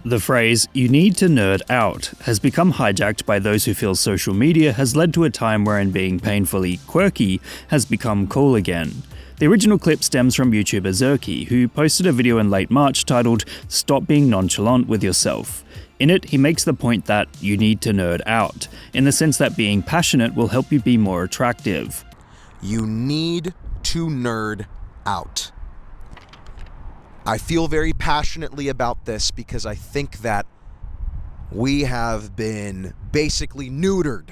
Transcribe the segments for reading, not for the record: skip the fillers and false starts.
The phrase, "you need to nerd out," has become hijacked by those who feel social media has led to a time wherein being painfully quirky has become cool again. The original clip stems from YouTuber Zerky, who posted a video in late March titled, "Stop being nonchalant with yourself." In it, he makes the point that you need to nerd out, in the sense that being passionate will help you be more attractive. You need to nerd out. I feel very passionately about this because I think that we have been basically neutered.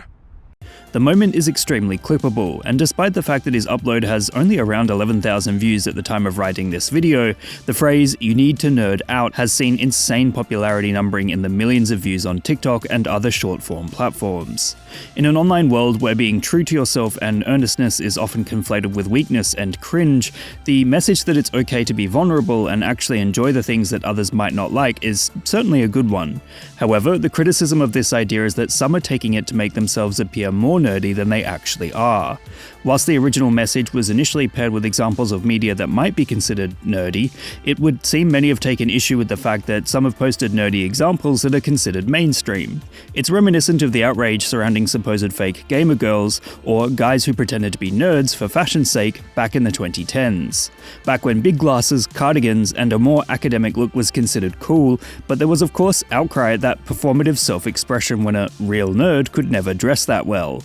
The moment is extremely clippable, and despite the fact that his upload has only around 11,000 views at the time of writing this video, the phrase, "you need to nerd out," has seen insane popularity, numbering in the millions of views on TikTok and other short-form platforms. In an online world where being true to yourself and earnestness is often conflated with weakness and cringe, the message that it's okay to be vulnerable and actually enjoy the things that others might not like is certainly a good one. However, the criticism of this idea is that some are taking it to make themselves appear more nerdy than they actually are. Whilst the original message was initially paired with examples of media that might be considered nerdy, it would seem many have taken issue with the fact that some have posted nerdy examples that are considered mainstream. It's reminiscent of the outrage surrounding supposed fake gamer girls, or guys who pretended to be nerds for fashion's sake back in the 2010s. Back when big glasses, cardigans, and a more academic look was considered cool, but there was of course outcry at that performative self-expression when a real nerd could never dress that well.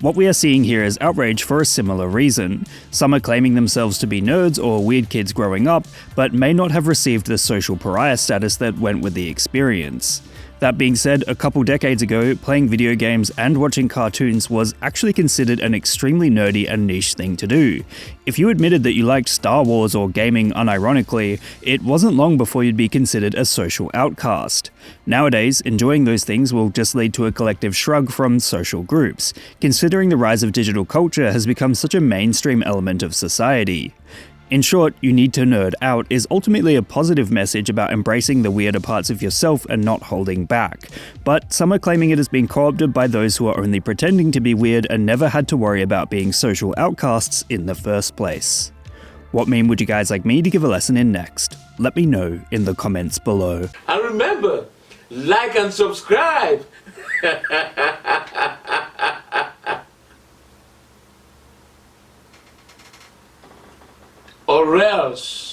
What we are seeing here is outrage for a similar reason. Some are claiming themselves to be nerds or weird kids growing up, but may not have received the social pariah status that went with the experience. That being said, a couple decades ago, playing video games and watching cartoons was actually considered an extremely nerdy and niche thing to do. If you admitted that you liked Star Wars or gaming unironically, it wasn't long before you'd be considered a social outcast. Nowadays, enjoying those things will just lead to a collective shrug from social groups, considering the rise of digital culture has become such a mainstream element of society. In short, "you need to nerd out" is ultimately a positive message about embracing the weirder parts of yourself and not holding back. But some are claiming it has been co-opted by those who are only pretending to be weird and never had to worry about being social outcasts in the first place. What meme would you guys like me to give a lesson in next? Let me know in the comments below. And remember, like and subscribe! Or else.